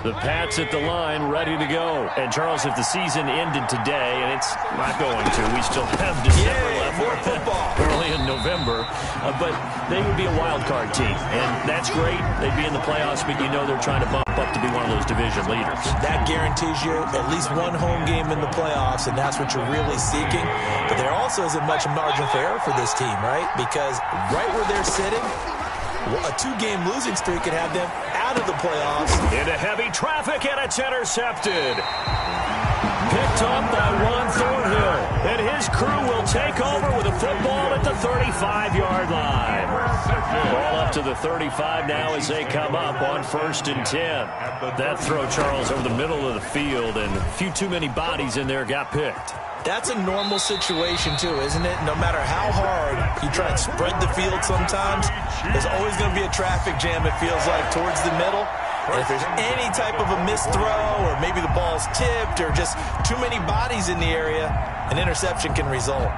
The Pats at the line, ready to go. And, Charles, if the season ended today, and it's not going to, we still have December left. More football. Early in November. But they would be a wild card team. And that's great. They'd be in the playoffs, but you know they're trying to bump up to be one of those division leaders. That guarantees you at least one home game in the playoffs, and that's what you're really seeking. But there also isn't much margin for error for this team, right? Because right where they're sitting, a two-game losing streak could have them out of the playoffs. Into heavy traffic, and it's intercepted. Picked up by Juan Thornhill. And his crew will take over with a football at the 35-yard line. Ball up to the 35 now as they come up on 1st and 10. That throw, Charles, over the middle of the field, and a few too many bodies in there got picked. That's a normal situation, too, isn't it? No matter how hard you try and spread the field sometimes, there's always going to be a traffic jam, it feels like, towards the middle. And if there's any type of a missed throw or maybe the ball's tipped or just too many bodies in the area, an interception can result.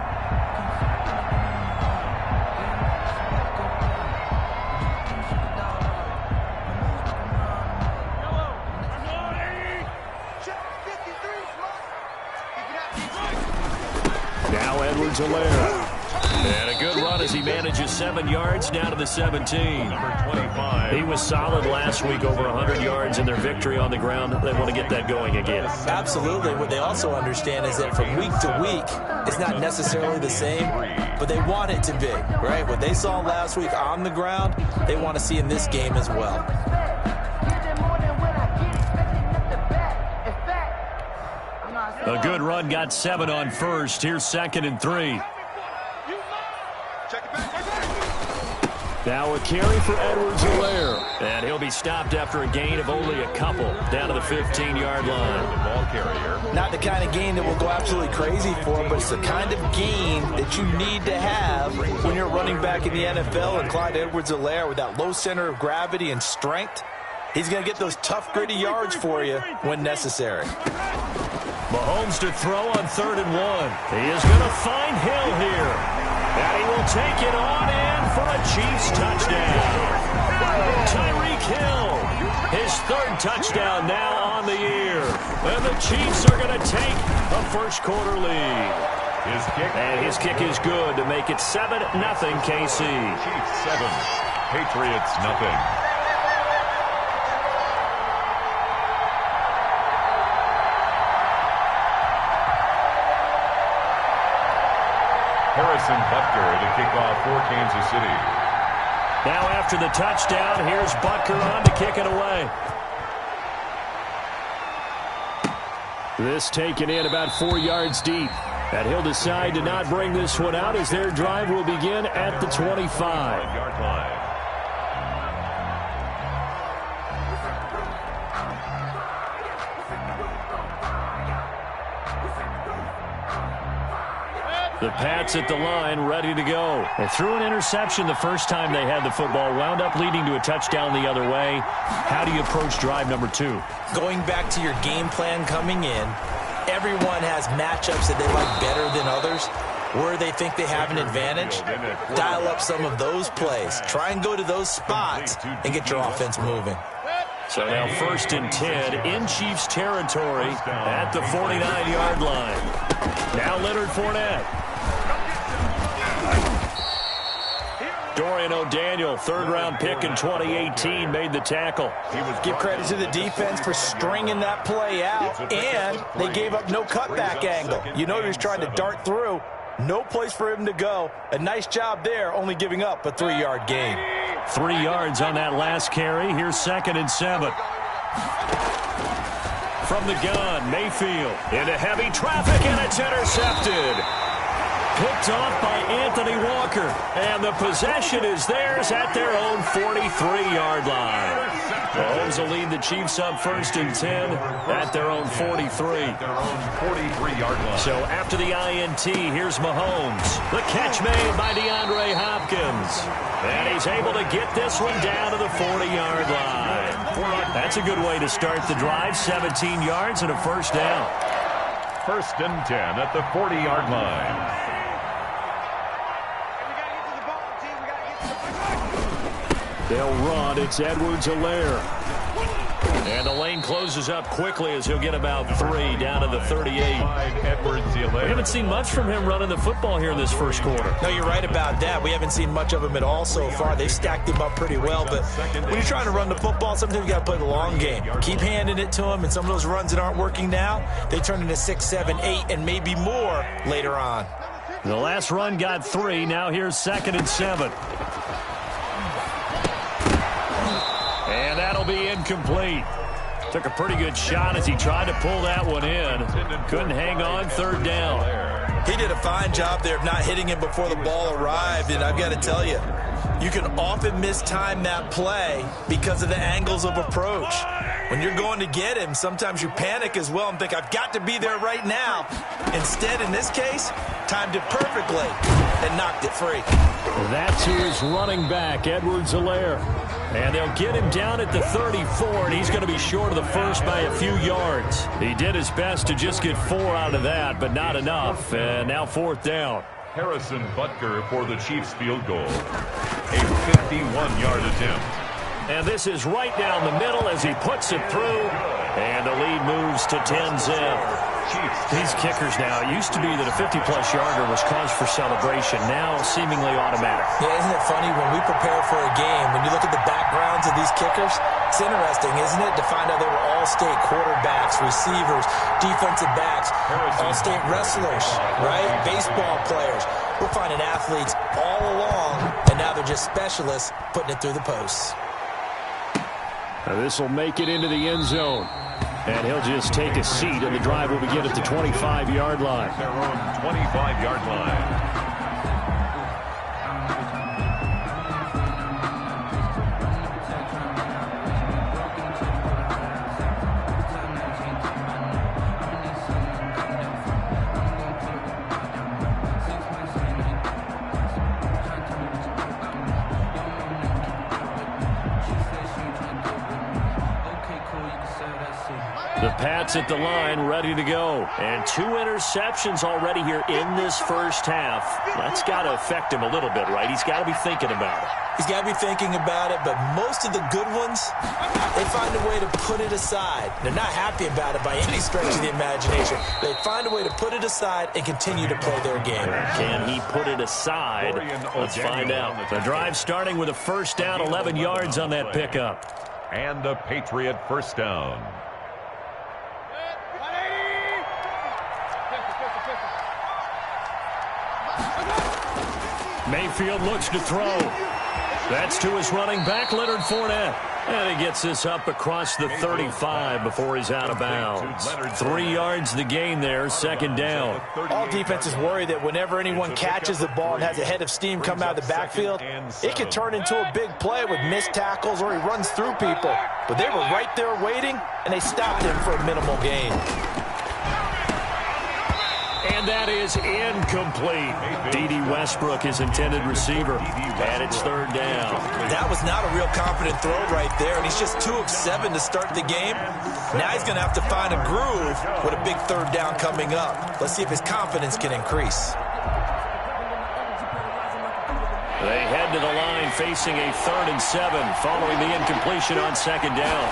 Now Edwards-Helaire. And a good run as he manages 7 yards down to the 17. Number 25. He was solid last week, over 100 yards in their victory on the ground. They want to get that going again. Absolutely. What they also understand is that from week to week, it's not necessarily the same, but they want it to be, right? What they saw last week on the ground, they want to see in this game as well. A good run, got 7 on first. Here's 2nd and 3. Now a carry for Edwards-Helaire. And he'll be stopped after a gain of only a couple, down to the 15-yard line. The ball carrier. Not the kind of gain that will go absolutely crazy for, but it's the kind of gain that you need to have when you're running back in the NFL. And Clyde Edwards-Helaire, with that low center of gravity and strength, he's going to get those tough, gritty yards for you when necessary. Mahomes to throw on 3rd and 1. He is going to find Hill here. And he will take it on in for a Chiefs touchdown. Tyreek Hill, his 3rd touchdown now on the year. And the Chiefs are going to take a first-quarter lead. His kick is good to make it 7-0 KC. Chiefs 7, Patriots nothing. Harrison Butker to kick off for Kansas City. Now after the touchdown, here's Butker on to kick it away. This taken in about 4 yards deep. And he'll decide to not bring this one out as their drive will begin at the 25-yard line. The Pats at the line, ready to go. They threw an interception the first time they had the football, wound up leading to a touchdown the other way. How do you approach drive number 2? Going back to your game plan coming in, everyone has matchups that they like better than others, where they think they have an advantage. Dial up some of those plays. Try and go to those spots and get your offense moving. So now 1st and 10 in Chiefs territory at the 49-yard line. Now Leonard Fournette. Dorian O'Daniel, 3rd-round pick in 2018, made the tackle. Give credit to the defense for stringing that play out, and they gave up no cutback angle. You know he was trying to dart through. No place for him to go. A nice job there, only giving up a 3-yard gain. 3 yards on that last carry. Here's 2nd and 7. From the gun, Mayfield into heavy traffic, and it's intercepted. Picked off by Anthony Walker. And the possession is theirs at their own 43-yard line. Mahomes will lead the Chiefs up 1st and 10 at their own 43. Their own 43-yard line. So after the INT, here's Mahomes. The catch made by DeAndre Hopkins. And he's able to get this one down to the 40-yard line. That's a good way to start the drive. 17 yards and a first down. 1st and 10 at the 40-yard line. They'll run. It's Edwards-Helaire. And the lane closes up quickly as he'll get about 3 down to the 38. We haven't seen much from him running the football here in this first quarter. No, you're right about that. We haven't seen much of him at all so far. They've stacked him up pretty well, but when you're trying to run the football, sometimes you got to play the long game. Keep handing it to him, and some of those runs that aren't working now, they turn into 6, 7, 8, and maybe more later on. The last run got 3. Now here's 2nd and 7. And that'll be incomplete. Took a pretty good shot as he tried to pull that one in. Couldn't hang on. 3rd down. He did a fine job there of not hitting him before the ball arrived, and I've got to tell you, you can often mistime that play because of the angles of approach. When you're going to get him, sometimes you panic as well and think, I've got to be there right now. Instead, in this case, timed it perfectly and knocked it free. That's his running back, Edwards-Helaire. And they'll get him down at the 34, and he's going to be short of the first by a few yards. He did his best to just get 4 out of that, but not enough. And now 4th down. Harrison Butker for the Chiefs field goal. A 51-yard attempt. And this is right down the middle as he puts it through. And the lead moves to 10-zip. These kickers now, it used to be that a 50-plus yarder was cause for celebration. Now seemingly automatic. Yeah, isn't it funny when we prepare for a game, when you look at the backgrounds of these kickers, it's interesting, isn't it, to find out they were all-state quarterbacks, receivers, defensive backs, all-state wrestlers, right? Baseball players. We're finding athletes all along, and now they're just specialists putting it through the posts. This will make it into the end zone. And he'll just take a seat, and the drive will begin at the 25-yard line. Their own 25-yard line. The Pats at the line, ready to go. And 2 interceptions already here in this first half. That's got to affect him a little bit, right? He's got to be thinking about it. He's got to be thinking about it, but most of the good ones, they find a way to put it aside. They're not happy about it by any stretch of the imagination. They find a way to put it aside and continue to play their game. Can he put it aside? Let's find out. The drive starting with a first down, 11 yards on that pickup. And a Patriot first down. Mayfield looks to throw. That's to his running back, Leonard Fournette. And he gets this up across the 35 before he's out of bounds. 3 yards the gain there, 2nd down. All defenses worry that whenever anyone catches the ball and has a head of steam come out of the backfield, it can turn into a big play with missed tackles or he runs through people. But they were right there waiting, and they stopped him for a minimal gain. And that is incomplete. D.D. Westbrook, his intended receiver, and it's 3rd down. That was not a real confident throw right there, and he's just 2 of 7 to start the game. Now he's going to have to find a groove with a big 3rd down coming up. Let's see if his confidence can increase. They head to the line facing a 3rd and 7 following the incompletion on 2nd down.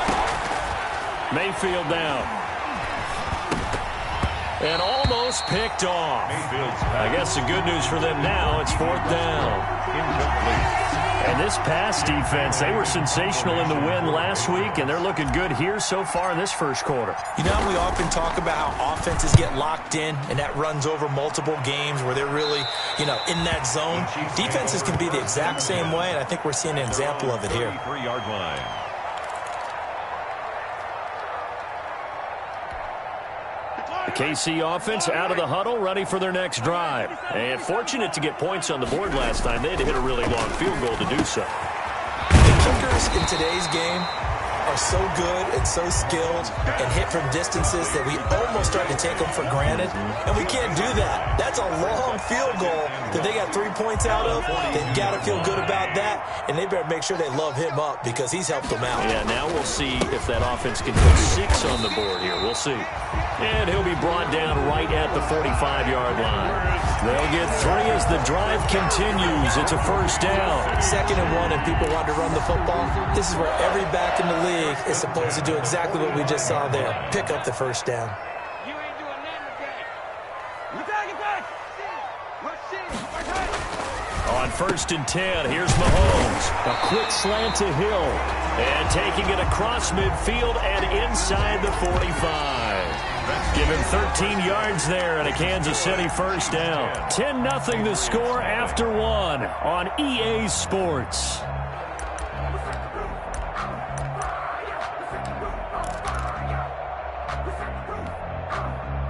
Mayfield down. And almost picked off. I guess the good news for them now, it's 4th down. And this pass defense, they were sensational in the win last week, and they're looking good here so far in this first quarter. You know, we often talk about how offenses get locked in, and that runs over multiple games where they're really, in that zone. Defenses can be the exact same way, and I think we're seeing an example of it here. 3-yard line. The KC offense out of the huddle, ready for their next drive. And fortunate to get points on the board last time. They had to hit a really long field goal to do so. The kickers in today's game are so good and so skilled and hit from distances that we almost start to take them for granted, and we can't do that. That's a long field goal that they got 3 points out of. They've got to feel good about that, and they better make sure they love him up because he's helped them out. Yeah, now we'll see if that offense can put 6 on the board here. We'll see. And he'll be brought down right at the 45-yard line. They'll get 3 as the drive continues. It's a first down. 2nd and 1, and people want to run the football. This is where every back in the league league is supposed to do exactly what we just saw there, pick up the first down. On 1st and 10, here's Mahomes. A quick slant to Hill. And taking it across midfield and inside the 45. Give him 13 yards there and a Kansas City first down. 10-0 the score after 1 on EA Sports.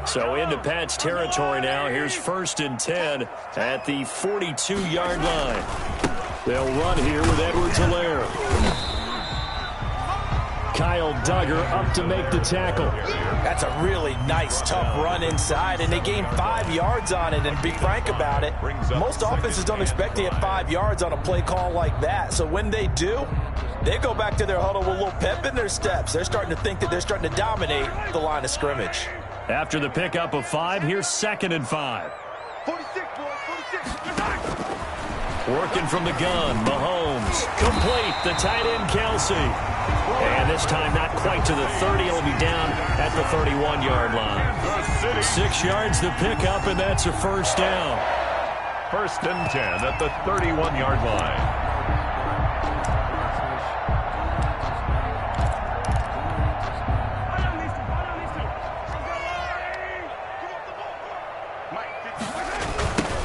So into Pat's territory now. Here's 1st and 10 at the 42-yard line. They'll run here with Edwards-Helaire. Kyle Duggar up to make the tackle. That's a really nice, tough run inside, and they gained 5 yards on it. And be frank about it, most offenses don't expect to get 5 yards on a play call like that. So when they do, they go back to their huddle with a little pep in their steps. They're starting to think that they're starting to dominate the line of scrimmage. After the pickup of 5, here's 2nd and 5. 46, boy, 46. Working from the gun, Mahomes. Complete, the tight end, Kelsey. And this time not quite to the 30. It'll be down at the 31-yard line. 6 yards the pickup, and that's a first down. 1st and 10 at the 31-yard line.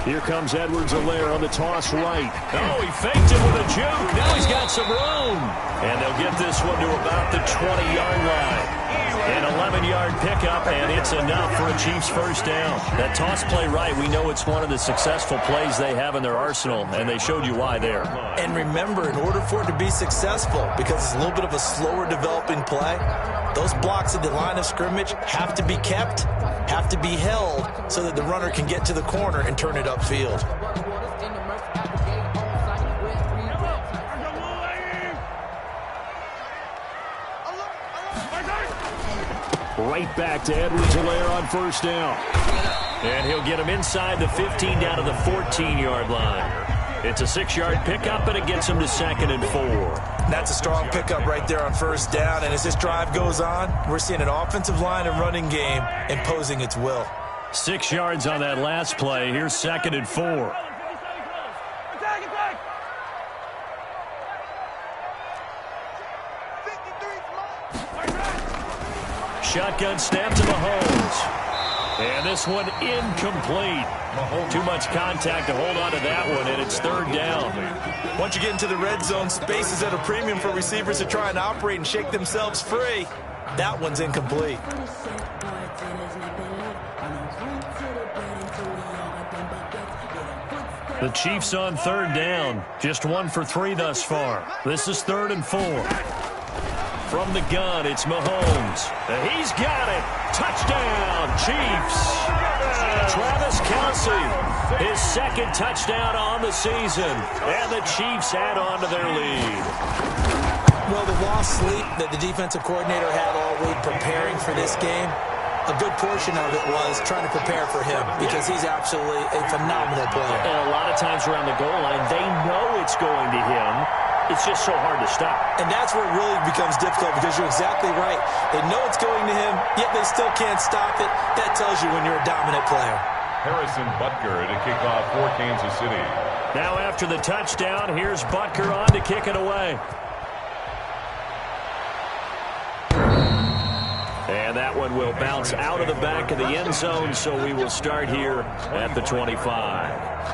Here comes Edwards-Helaire on the toss right. Oh, he faked it with a juke. Now he's got some room. And they'll get this one to about the 20-yard line. An 11-yard pickup, and it's enough for a Chiefs first down. That toss play right, we know it's one of the successful plays they have in their arsenal, and they showed you why there. And remember, in order for it to be successful, because it's a little bit of a slower developing play, those blocks at the line of scrimmage have to be kept, have to be held, so that the runner can get to the corner and turn it upfield. Right back to Edwards-Helaire on first down. And he'll get him inside the 15 down to the 14-yard line. It's a 6-yard pickup, and it gets him to 2nd and 4. That's a strong pickup right there on first down. And as this drive goes on, we're seeing an offensive line and running game imposing its will. 6 yards on that last play. Here's 2nd and 4. Shotgun snap to Mahomes. And this one incomplete. Too much contact to hold on to that one, and it's 3rd down. Once you get into the red zone, space is at a premium for receivers to try and operate and shake themselves free. That one's incomplete. The Chiefs on 3rd down. Just 1 for 3 thus far. This is 3rd and 4. From the gun, it's Mahomes. He's got it. Touchdown, Chiefs. Travis Kelce, his 2nd touchdown on the season. And the Chiefs add on to their lead. Well, the lost sleep that the defensive coordinator had all week preparing for this game, a good portion of it was trying to prepare for him because he's absolutely a phenomenal player. And a lot of times around the goal line, they know it's going to him. It's just so hard to stop. And that's where it really becomes difficult because you're exactly right. They know it's going to him, yet they still can't stop it. That tells you when you're a dominant player. Harrison Butker to kick off for Kansas City. Now after the touchdown, here's Butker on to kick it away. And that one will bounce out of the back of the end zone, so we will start here at the 25.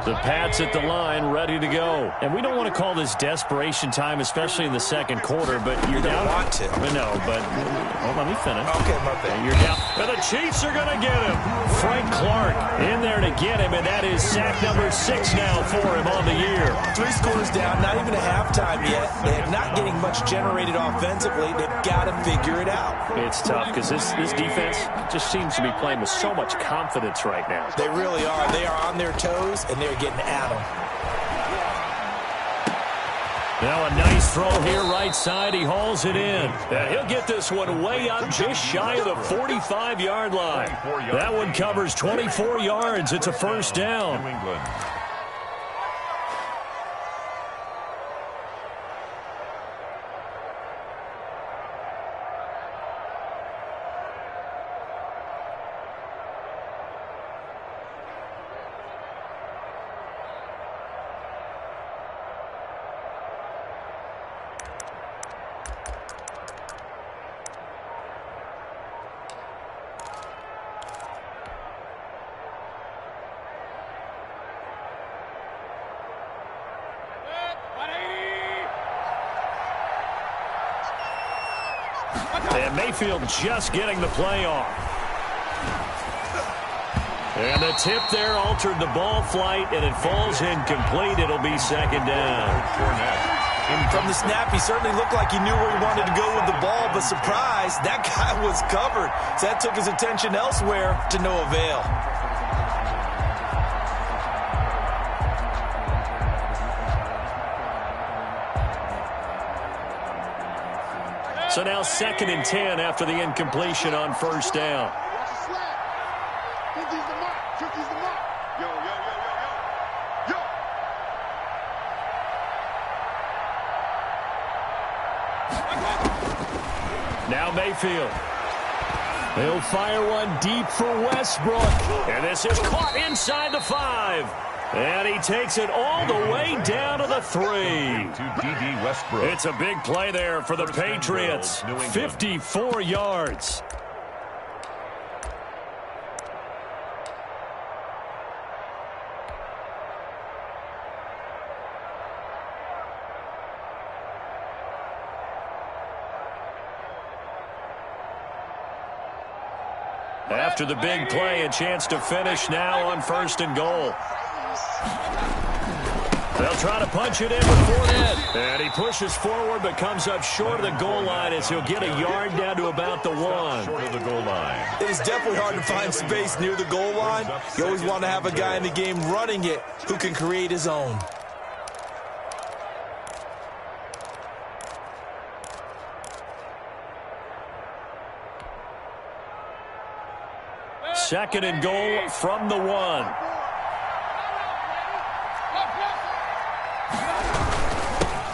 The Pats at the line, ready to go. And we don't want to call this desperation time, especially in the second quarter, but you're down. You don't want to. No, but well, let me finish. Okay, my bad. You're down. And the Chiefs are going to get him. Frank Clark in there to get him, and that is sack number 6 now for him on the year. 3 scores down, not even a halftime yet. They're not getting much generated offensively. They've got to figure it out. It's tough because this defense just seems to be playing with so much confidence right now. They really are. They are on their toes, and they're getting at them. Now a nice throw here right side. He hauls it in. And he'll get this one way up just shy of the 45-yard line. That one covers 24 yards. It's a first down. New England. And Mayfield just getting the play off. And the tip there altered the ball flight, and it falls incomplete. It'll be second down. From the snap, he certainly looked like he knew where he wanted to go with the ball, but surprise, that guy was covered. So that took his attention elsewhere to no avail. So now 2nd and 10 after the incompletion on first down. Now Mayfield. He'll fire one deep for Westbrook. And this is caught inside the 5. And he takes it all the way down to the 3. To D.D. Westbrook. It's a big play there for the Patriots. 54 yards. After the big play, a chance to finish now on 1st and goal. They'll try to punch it in with Fournette. And he pushes forward but comes up short of the goal line as he'll get a yard down to about the 1. Short of the goal line. It is definitely hard to find space near the goal line. You always want to have a guy in the game running it who can create his own. Second and goal from the 1.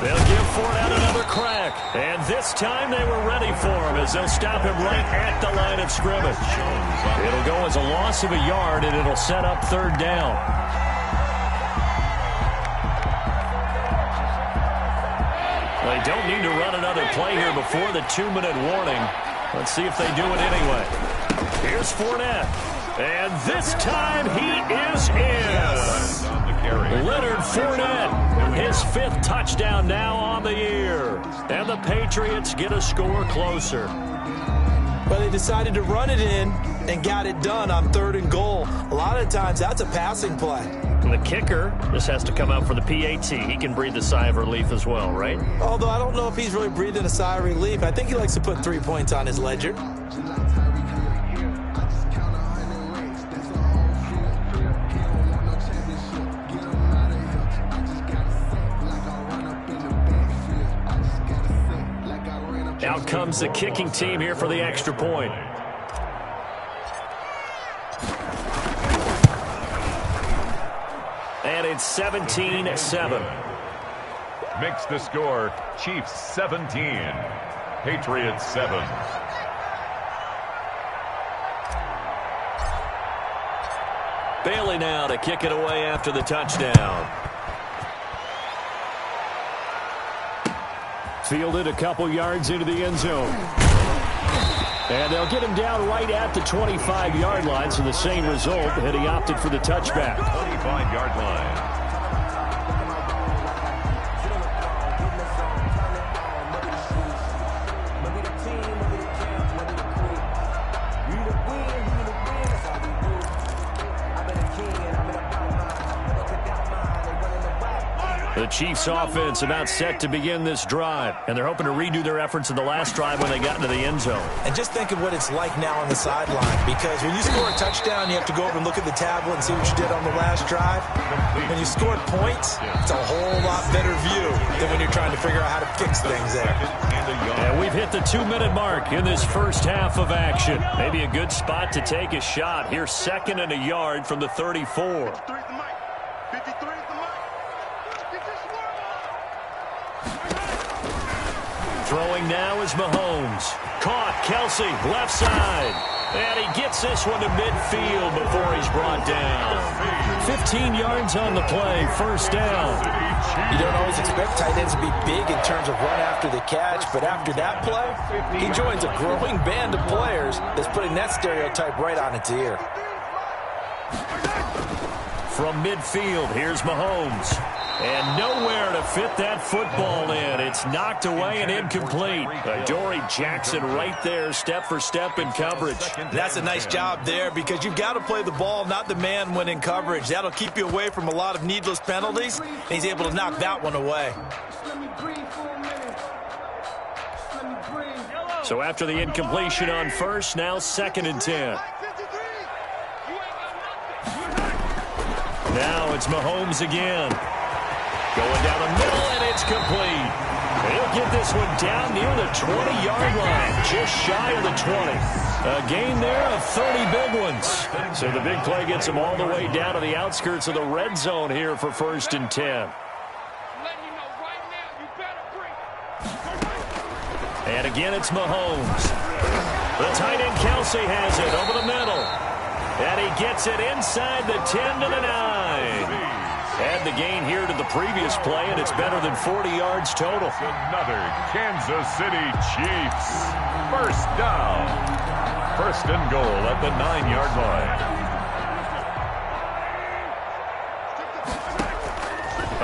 They'll give Fournette another crack. And this time they were ready for him as they'll stop him right at the line of scrimmage. It'll go as a loss of a yard, and it'll set up 3rd down. They don't need to run another play here before the 2-minute warning. Let's see if they do it anyway. Here's Fournette. And this time he is in. Leonard Fournette, his 5th touchdown now on the year. And the Patriots get a score closer. But they decided to run it in and got it done on 3rd and goal. A lot of times that's a passing play. And the kicker just has to come out for the PAT. He can breathe a sigh of relief as well, right? Although I don't know if he's really breathing a sigh of relief. I think he likes to put 3 points on his ledger. Out comes the kicking team here for the extra point. And it's 17-7. Makes the score Chiefs 17, Patriots 7. Bailey now to kick it away after the touchdown. Fielded a couple yards into the end zone. And they'll get him down right at the 25-yard line, so the same result had he opted for the touchback. 25-yard line. The Chiefs offense about set to begin this drive, and they're hoping to redo their efforts in the last drive when they got into the end zone. And just think of what it's like now on the sideline, because when you score a touchdown, you have to go over and look at the tablet and see what you did on the last drive. When you score points, it's a whole lot better view than when you're trying to figure out how to fix things there. And we've hit the 2-minute mark in this first half of action. Maybe a good spot to take a shot. Here's 2nd and a yard from the 34. Throwing now is Mahomes. Caught, Kelsey, left side. And he gets this one to midfield before he's brought down. 15 yards on the play, first down. You don't always expect tight ends to be big in terms of run after the catch, but after that play, he joins a growing band of players that's putting that stereotype right on its ear. From midfield, here's Mahomes. And nowhere to fit that football in. It's knocked away and incomplete. Adoree Jackson right there, step for step in coverage. That's a nice job there, because you've got to play the ball, not the man when in coverage. That'll keep you away from a lot of needless penalties, and he's able to knock that one away. So after the incompletion on first, now 2nd and 10. Now it's Mahomes again. Going down the middle, and it's complete. He'll get this one down near the 20-yard line, just shy of the 20. A gain there of 30 big ones. So the big play gets him all the way down to the outskirts of the red zone here for 1st and 10. And again, it's Mahomes. The tight end Kelsey has it over the middle. And he gets it inside the 10 to the 9. Add the gain here to the previous play, and it's better than 40 yards total. Another Kansas City Chiefs. First down. 1st and goal at the 9-yard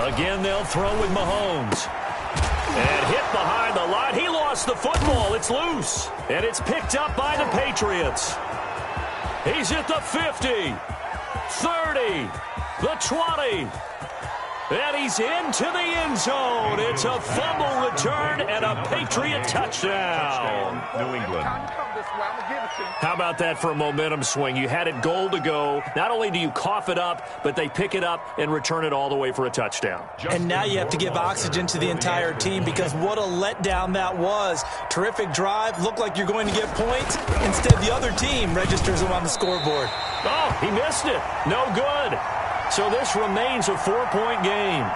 line. Again, they'll throw with Mahomes. And hit behind the line. He lost the football. It's loose. And it's picked up by the Patriots. He's at the 50, 30, the 20, and he's into the end zone. It's a fumble return and a Patriot touchdown. New England. How about that for a momentum swing? You had it goal to go. Not only do you cough it up, but they pick it up and return it all the way for a touchdown. And now you have to give oxygen to the entire team, because what a letdown that was. Terrific drive. Looked like you're going to get points. Instead, the other team registers them on the scoreboard. Oh, he missed it. No good. So this remains a 4-point game.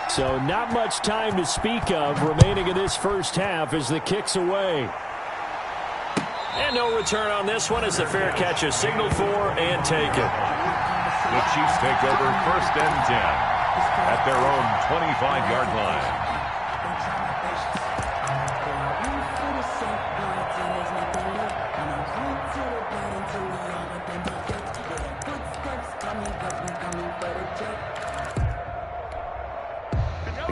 So not much time to speak of remaining in this first half as the kick's away. And no return on this one as the fair catch is signaled for and taken. The Chiefs take over 1st and 10 at their own 25-yard line.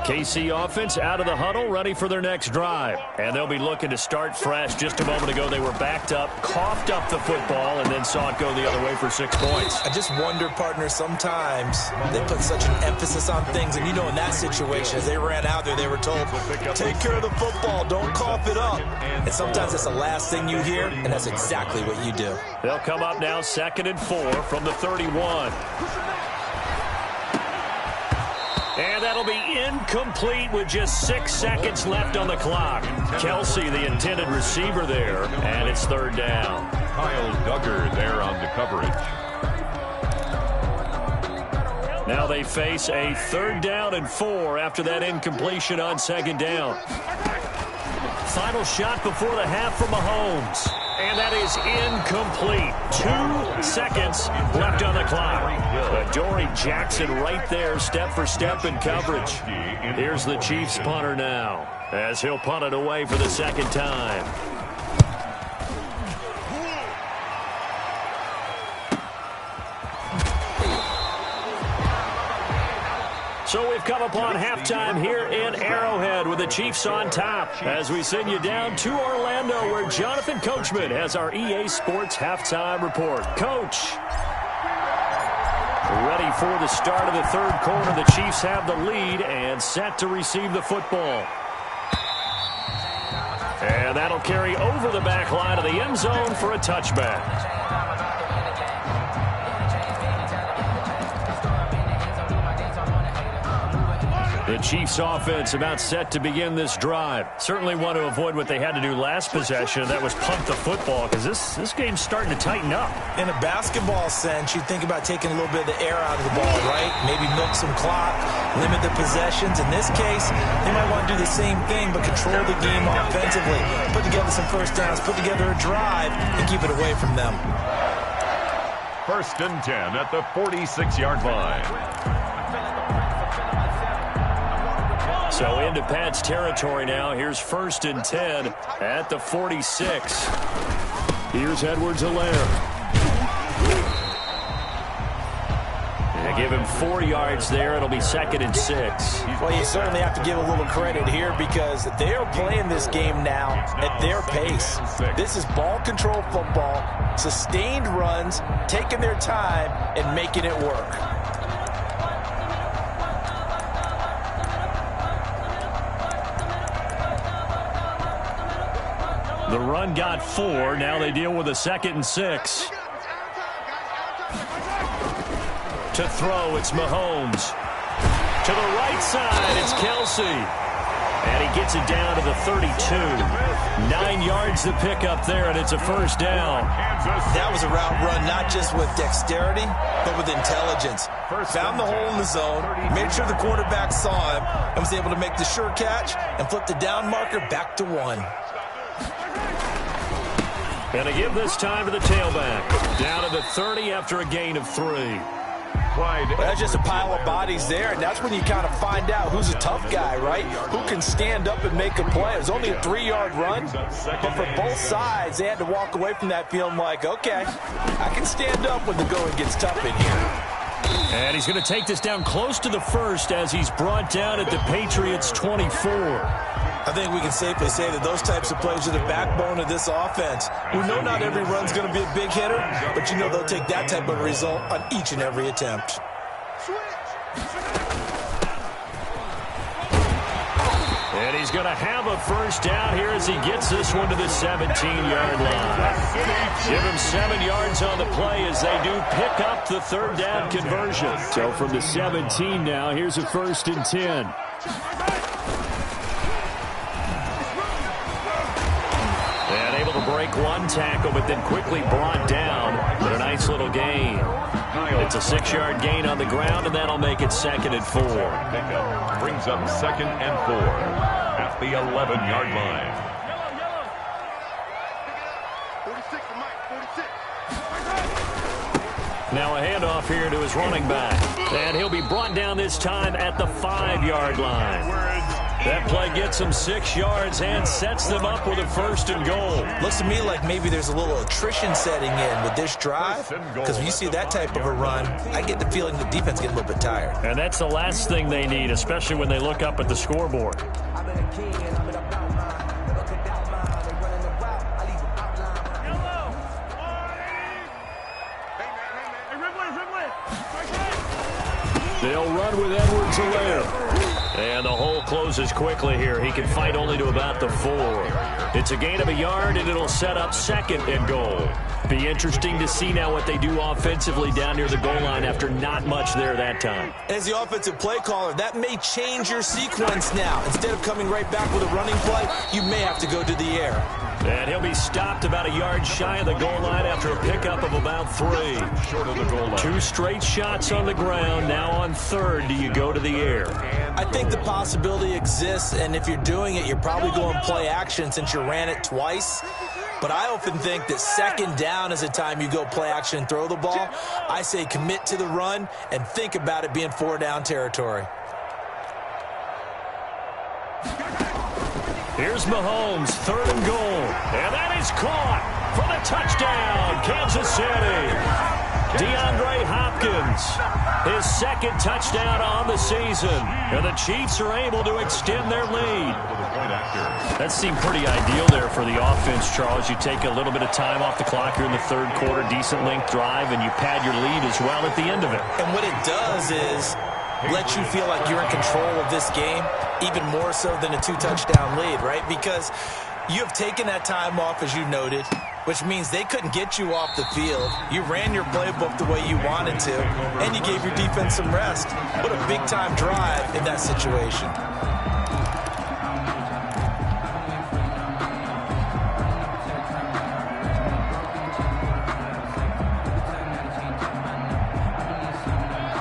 KC offense out of the huddle, ready for their next drive. And they'll be looking to start fresh. Just a moment ago, they were backed up, coughed up the football, and then saw it go the other way for 6 points. I just wonder, partner, sometimes they put such an emphasis on things. And you know, in that situation, as they ran out there, they were told, take care of the football, don't cough it up. And sometimes that's the last thing you hear, and that's exactly what you do. They'll come up now 2nd and 4 from the 31. And that'll be incomplete with just 6 seconds left on the clock. Kelsey, the intended receiver there, and it's 3rd down. Kyle Duggar there on the coverage. Now they face a 3rd down and 4 after that incompletion on 2nd down. Final shot before the half from Mahomes. And that is incomplete. 2 seconds left on the clock. Adoree Jackson right there, step for step in coverage. Here's the Chiefs punter now, as he'll punt it away for the 2nd time. So we've come upon halftime here in Arrowhead with the Chiefs on top as we send you down to Orlando where Jonathan Coachman has our EA Sports halftime report. Coach. Ready for the start of the third quarter. The Chiefs have the lead and set to receive the football. And that'll carry over the back line of the end zone for a touchback. The Chiefs offense about set to begin this drive. Certainly want to avoid what they had to do last possession. That was punt the football, because this game's starting to tighten up. In a basketball sense, you think about taking a little bit of the air out of the ball, right? Maybe milk some clock, limit the possessions. In this case, they might want to do the same thing, but control the game offensively. Put together some first downs, put together a drive, and keep it away from them. 1st and 10 at the 46-yard line. So into Pat's territory now. Here's 1st and 10 at the 46. Here's Edwards-Helaire. Give him 4 yards there. It'll be 2nd and 6. Well, you certainly have to give a little credit here because they are playing this game now at their pace. This is ball control football, sustained runs, taking their time, and making it work. The run got 4. Now they deal with a 2nd and 6. To throw, it's Mahomes. To the right side, it's Kelsey. And he gets it down to the 32. 9 yards to pick up there, and it's a 1st down. That was a route run not just with dexterity, but with intelligence. Found the hole in the zone, made sure the quarterback saw him, and was able to make the sure catch and flip the down marker back to 1. And to give this time to the tailback. Down to the 30 after a gain of 3. That's just a pile of bodies there, and that's when you kind of find out who's a tough guy, right? Who can stand up and make a play. It was only a 3-yard run, but for both sides, they had to walk away from that feeling like, okay, I can stand up when the going gets tough in here. And he's going to take this down close to the 1st as he's brought down at the Patriots' 24. I think we can safely say that those types of plays are the backbone of this offense. We know not every run's going to be a big hitter, but you know they'll take that type of result on each and every attempt. And he's going to have a 1st down here as he gets this one to the 17-yard line. Give him 7 yards on the play as they do pick up the 3rd down conversion. So from the 17 now, here's a 1st and 10. Able to break one tackle, but then quickly brought down. But a nice little gain. It's a 6-yard gain on the ground, and that'll make it 2nd and 4. Pickup brings up 2nd and 4 at the 11-yard line. 46, Mike, 46. Now a handoff here to his running back. And he'll be brought down this time at the 5-yard line. That play gets them 6 yards and sets them up with a 1st and goal. Looks to me like maybe there's a little attrition setting in with this drive, because when you see that type of a run, I get the feeling the defense gets a little bit tired. And that's the last thing they need, especially when they look up at the scoreboard. They'll run with Edwards-Helaire. And the hole closes quickly here. He can fight only to about the 4. It's a gain of a yard, and it'll set up 2nd and goal. Be interesting to see now what they do offensively down near the goal line after not much there that time. As the offensive play caller, that may change your sequence now. Instead of coming right back with a running play, you may have to go to the air. And he'll be stopped about a yard shy of the goal line after a pickup of about 3. Short of the goal line. 2 straight shots on the ground. Now on 3rd, do you go to the air? I think the possibility exists, and if you're doing it, you're probably going play action since you ran it twice. But I often think that 2nd down is the time you go play action and throw the ball. I say commit to the run and think about it being 4-down territory. Here's Mahomes, 3rd and goal. And that is caught for the touchdown, Kansas City. DeAndre Hopkins, his 2nd touchdown on the season. And the Chiefs are able to extend their lead. right after. That seemed pretty ideal there for the offense, Charles. You take a little bit of time off the clock here in the third quarter, decent length drive, and you pad your lead as well at the end of it. And what it does is let you feel like you're in control of this game, even more so than a 2-touchdown lead, right? Because you have taken that time off, as you noted, which means they couldn't get you off the field. You ran your playbook the way you wanted to, and you gave your defense some rest. What a big-time drive in that situation.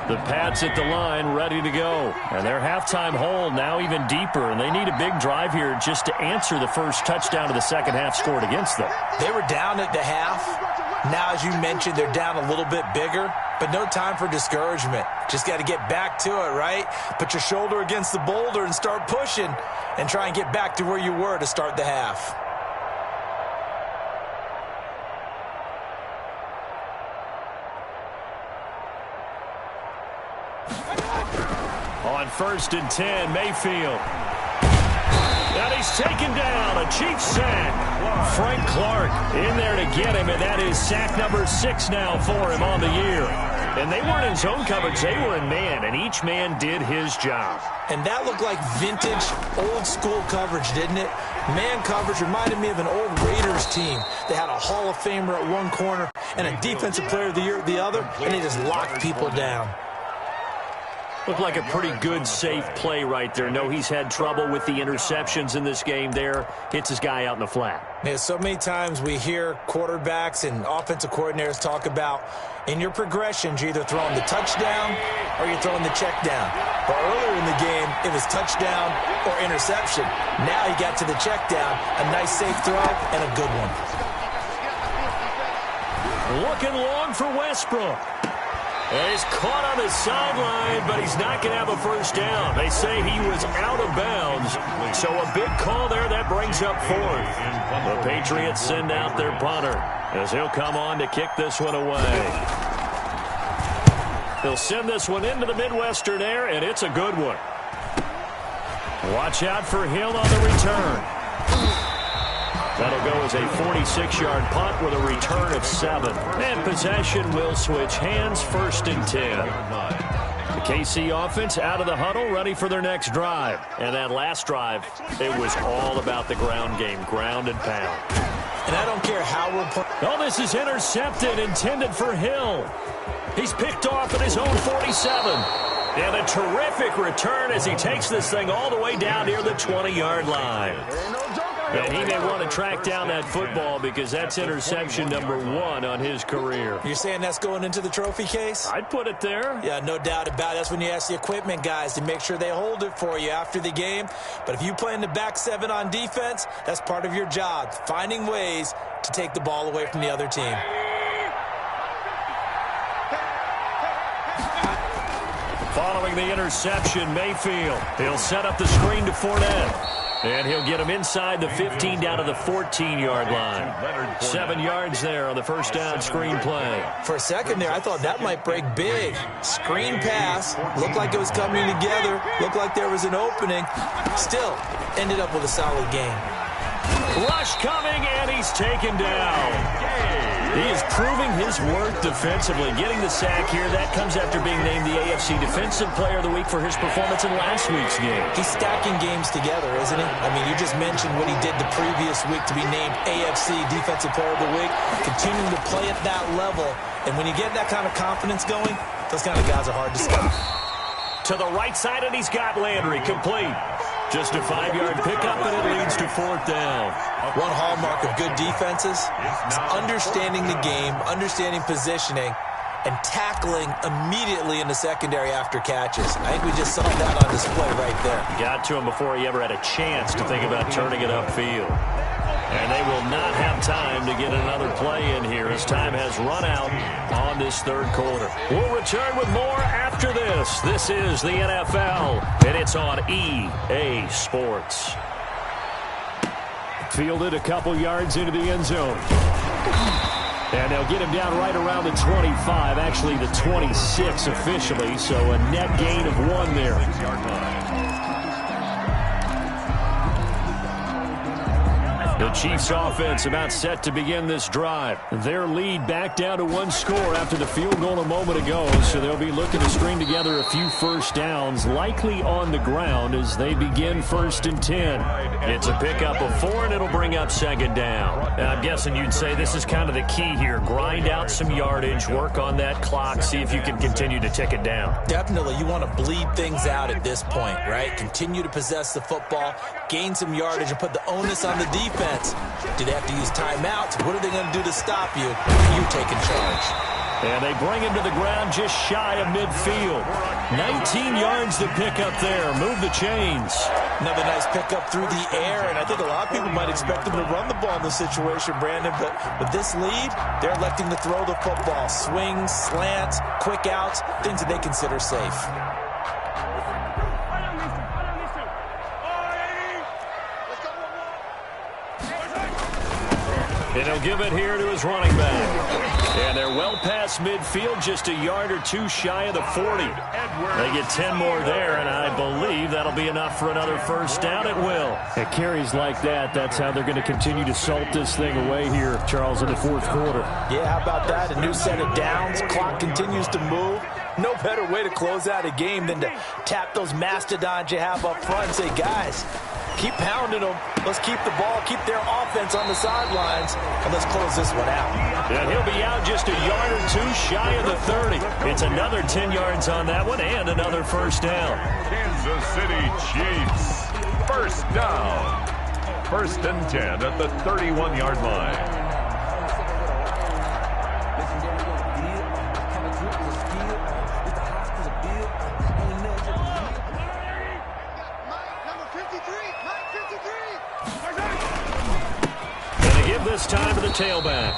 The Pats at the line, ready to go. And their halftime hole now even deeper, and they need a big drive here just to answer the first touchdown of the second half scored against them. They were down at the half. Now, as you mentioned, they're down a little bit bigger, but no time for discouragement. Just got to get back to it, right? Put your shoulder against the boulder and start pushing and try and get back to where you were to start the half. On 1st and 10, Mayfield. And he's taken down. A Chiefs sack. Frank Clark in there to get him, and that is sack number 6 now for him on the year. And they weren't in zone coverage. They were in man, and each man did his job. And that looked like vintage, old-school coverage, didn't it? Man coverage reminded me of an old Raiders team. They had a Hall of Famer at one corner and a Defensive Player of the Year at the other, and they just locked people down. Looked like a pretty good, safe play right there. No, he's had trouble with the interceptions in this game there. Hits his guy out in the flat. Yeah, so many times we hear quarterbacks and offensive coordinators talk about in your progressions, you're either throwing the touchdown or you're throwing the check down. But earlier in the game, it was touchdown or interception. Now he got to the check down, a nice safe throw and a good one. Looking long for Westbrook. And he's caught on the sideline, but he's not going to have a first down. They say he was out of bounds. So a big call there that brings up 4th. The Patriots send out their punter as he'll come on to kick this one away. He'll send this one into the Midwestern air, and it's a good one. Watch out for Hill on the return. That'll go as a 46-yard punt with a return of 7. And possession will switch hands, 1st and 10. The KC offense out of the huddle, ready for their next drive. And that last drive, it was all about the ground game, ground and pound. And I don't care how we're playing. Oh, this is intercepted, intended for Hill. He's picked off at his own 47. And a terrific return as he takes this thing all the way down near the 20-yard line. And he may want to track down that football because that's interception number 1 on his career. You're saying that's going into the trophy case? I'd put it there. Yeah, no doubt about it. That's when you ask the equipment guys to make sure they hold it for you after the game. But if you play in the back 7 on defense, that's part of your job, finding ways to take the ball away from the other team. Following the interception, Mayfield. He'll set up the screen to Fournette. And he'll get him inside the 15 down to the 14-yard line. 7 yards there on the first down screen play. For a second there, I thought that might break big. Screen pass. Looked like it was coming together. Looked like there was an opening. Still, ended up with a solid game. Rush coming, and he's taken down. He is proving his worth defensively. Getting the sack here, that comes after being named the AFC Defensive Player of the Week for his performance in last week's game. He's stacking games together, isn't he? I mean, you just mentioned what he did the previous week to be named AFC Defensive Player of the Week. Continuing to play at that level. And when you get that kind of confidence going, those kind of guys are hard to stop. To the right side, and he's got Landry complete. Just a 5-yard pickup, and it leads to 4th down. One hallmark of good defenses is understanding the game, understanding positioning, and tackling immediately in the secondary after catches. I think we just saw that on display right there. Got to him before he ever had a chance to think about turning it upfield. And they will not have time to get another play in here as time has run out on this third quarter. We'll return with more after this. This is the NFL, and it's on EA Sports. Fielded a couple yards into the end zone. And they'll get him down right around the 25, actually the 26 officially, so a net gain of 1 there. The Chiefs offense about set to begin this drive. Their lead back down to 1 score after the field goal a moment ago, so they'll be looking to string together a few first downs, likely on the ground as they begin 1st and 10. It's a pickup of 4, and it'll bring up 2nd down. Now, I'm guessing you'd say this is kind of the key here. Grind out some yardage, work on that clock, see if you can continue to tick it down. Definitely, you want to bleed things out at this point, right? Continue to possess the football, gain some yardage, and put the onus on the defense. Do they have to use timeouts? What are they going to do to stop you? You taking charge. And they bring him to the ground just shy of midfield. 19 yards to pick up there. Move the chains. Another nice pickup through the air, and I think a lot of people might expect them to run the ball in this situation, Brandon, but with this lead, they're electing to throw the football. Swings, slants, quick outs, things that they consider safe. And he'll give it here to his running back. And they're well past midfield, just a yard or 2 shy of the 40. They get 10 more there, and I believe that'll be enough for another first down. It will. At carries like that, that's how they're going to continue to salt this thing away here, Charles, in the 4th quarter. Yeah, how about that? A new set of downs. Clock continues to move. No better way to close out a game than to tap those mastodons you have up front and say, guys, keep pounding them. Let's keep the ball, keep their offense on the sidelines, and let's close this one out. And he'll be out just a yard or 2 shy of the 30. It's another 10 yards on that one and another first down. Kansas City Chiefs. First down. 1st and 10 at the 31-yard line. This time to the tailback.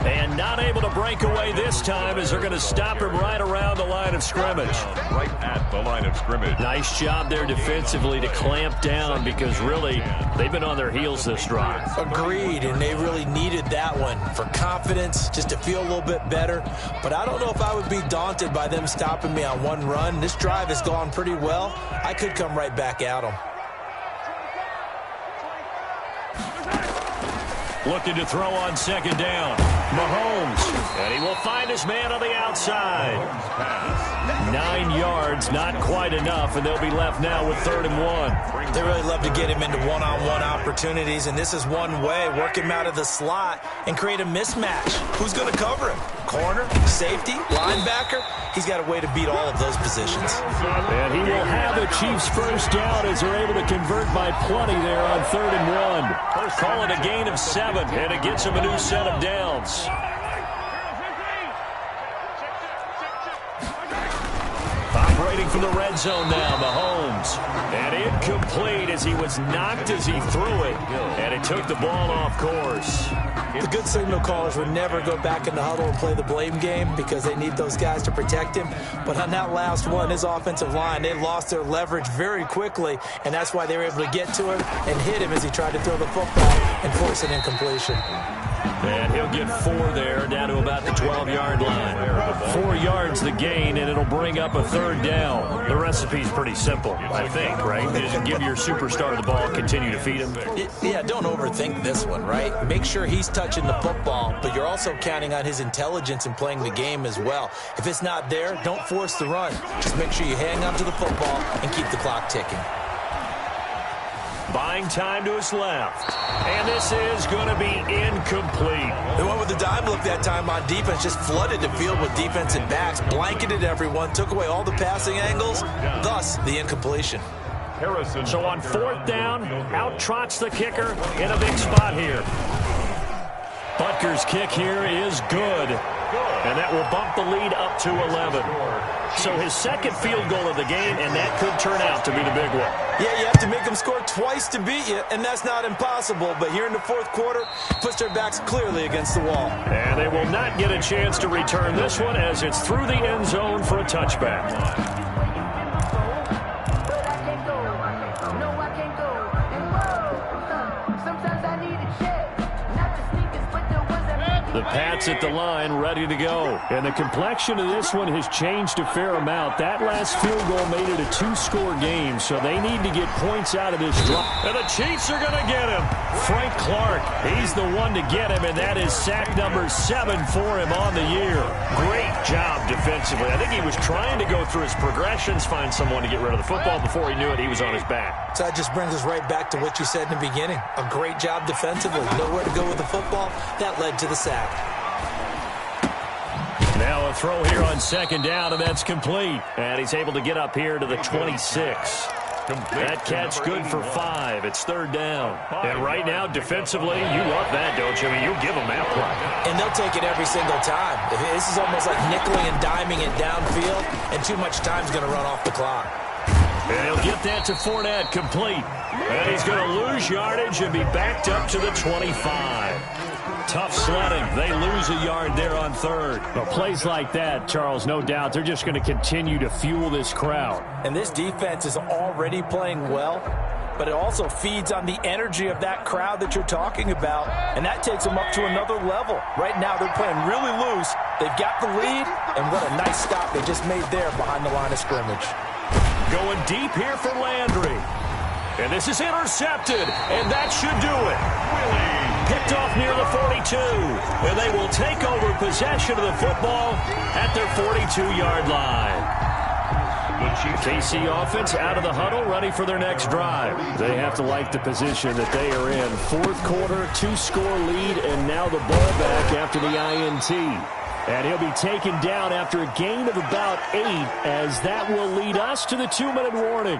And not able to break away this time as they're going to stop him right around the line of scrimmage. Right at the line of scrimmage. Nice job there defensively to clamp down because really they've been on their heels this drive. Agreed, and they really needed that one for confidence, just to feel a little bit better. But I don't know if I would be daunted by them stopping me on one run. This drive has gone pretty well. I could come right back at them. Looking to throw on 2nd down. Mahomes. And he will find his man on the outside. 9 yards, not quite enough, and they'll be left now with 3rd and 1. They really love to get him into one-on-one opportunities, and this is one way. Work him out of the slot and create a mismatch. Who's going to cover him? Corner, safety, linebacker? He's got a way to beat all of those positions. And he will have the Chiefs first down as they're able to convert by plenty there on 3rd and 1. Call it a gain of 7, and it gets him a new set of downs. Operating from the red zone now, Mahomes. And incomplete as he was knocked as he threw it. And it took the ball off course. The good signal callers would never go back in the huddle and play the blame game because they need those guys to protect him. But on that last one, his offensive line, they lost their leverage very quickly, and that's why they were able to get to him and hit him as he tried to throw the football and force an incompletion. And he'll get 4 there, down to about the 12-yard line. 4 yards the gain, and it'll bring up a 3rd down. The recipe's pretty simple, I think, right? Just give your superstar the ball, continue to feed him. Yeah, don't overthink this one, right? Make sure he's touching the football, but you're also counting on his intelligence in playing the game as well. If it's not there, don't force the run. Just make sure you hang on to the football and keep the clock ticking. Buying time to his left. And this is going to be incomplete. They went with the dime look that time on defense, just flooded the field with defensive backs, blanketed everyone, took away all the passing angles, thus the incompletion. So on 4th down, out trots the kicker in a big spot here. Butker's kick here is good. And that will bump the lead up to 11. So his 2nd field goal of the game, and that could turn out to be the big one. Yeah, you have to make them score twice to beat you, and that's not impossible. But here in the 4th quarter, puts their backs clearly against the wall. And they will not get a chance to return this one as it's through the end zone for a touchback. The Pats at the line, ready to go. And the complexion of this one has changed a fair amount. That last field goal made it a two-score game, so they need to get points out of this drive. And the Chiefs are going to get him. Frank Clark, he's the one to get him, and that is sack number 7 for him on the year. Great job defensively. I think he was trying to go through his progressions, find someone to get rid of the football. Before he knew it, he was on his back. So that just brings us right back to what you said in the beginning. A great job defensively. Nowhere to go with the football. That led to the sack. Now a throw here on second down, and that's complete. And he's able to get up here to the 26. That catch good for 5. It's third down. And right now, defensively, you love that, don't you? I mean, you give them that play. And they'll take it every single time. This is almost like nickeling and diming it downfield, and too much time's going to run off the clock. And he'll get that to Fournette, complete. And he's going to lose yardage and be backed up to the 25. Tough sledding. They lose a yard there on third. But plays like that, Charles, no doubt, they're just going to continue to fuel this crowd. And this defense is already playing well, but it also feeds on the energy of that crowd that you're talking about, and that takes them up to another level. Right now, they're playing really loose. They've got the lead, and what a nice stop they just made there behind the line of scrimmage. Going deep here for Landry. And this is intercepted, and that should do it. Picked off near the 42, and they will take over possession of the football at their 42-yard line. KC offense out of the huddle, ready for their next drive. They have to like the position that they are in. Fourth quarter, 2-score lead, and now the ball back after the INT. And he'll be taken down after a gain of about 8, as that will lead us to the 2-minute warning.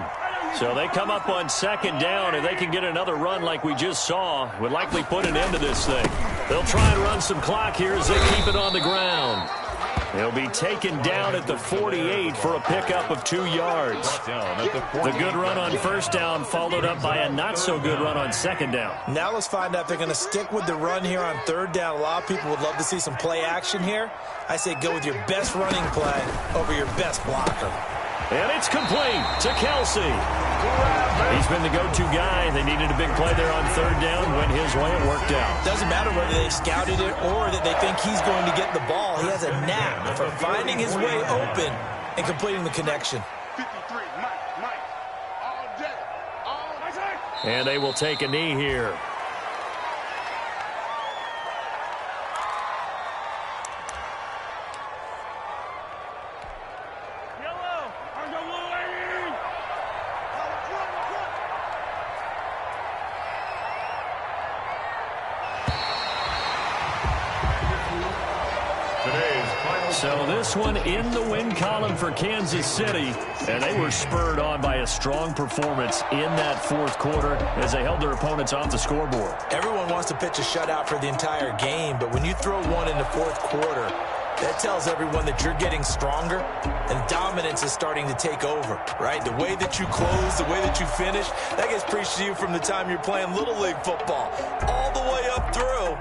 So they come up on second down, and they can get another run like we just saw. Would likely put an end to this thing. They'll try and run some clock here as they keep it on the ground. He'll be taken down at the 48 for a pickup of 2 yards. The good run on first down followed up by a not-so-good run on second down. Now let's find out if they're going to stick with the run here on third down. A lot of people would love to see some play action here. I say go with your best running play over your best blocker. And it's complete to Kelsey. He's been the go-to guy. They needed a big play there on third down. Went his way. It worked out. Doesn't matter whether they've scouted it or that they think he's going to get the ball. He has a knack for finding his way open and completing the connection. 53, Mike, all day, all day. And they will take a knee here. So this one in the win column for Kansas City, and they were spurred on by a strong performance in that fourth quarter as they held their opponents off the scoreboard. Everyone wants to pitch a shutout for the entire game, but when you throw one in the fourth quarter, that tells everyone that you're getting stronger and dominance is starting to take over, right? The way that you close, the way that you finish, that gets preached to you from the time you're playing Little League football all the way up through.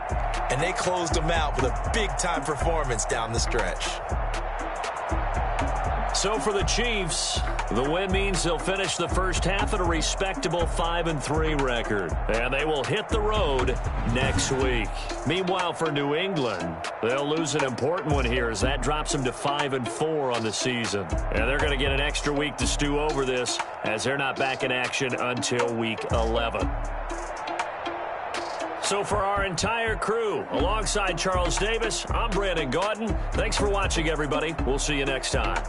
And they closed them out with a big-time performance down the stretch. So for the Chiefs, the win means they'll finish the first half at a respectable 5-3 record. And they will hit the road next week. Meanwhile, for New England, they'll lose an important one here as that drops them to 5-4 on the season. And they're going to get an extra week to stew over this as they're not back in action until week 11. So for our entire crew, alongside Charles Davis, I'm Brandon Gaudin. Thanks for watching, everybody. We'll see you next time.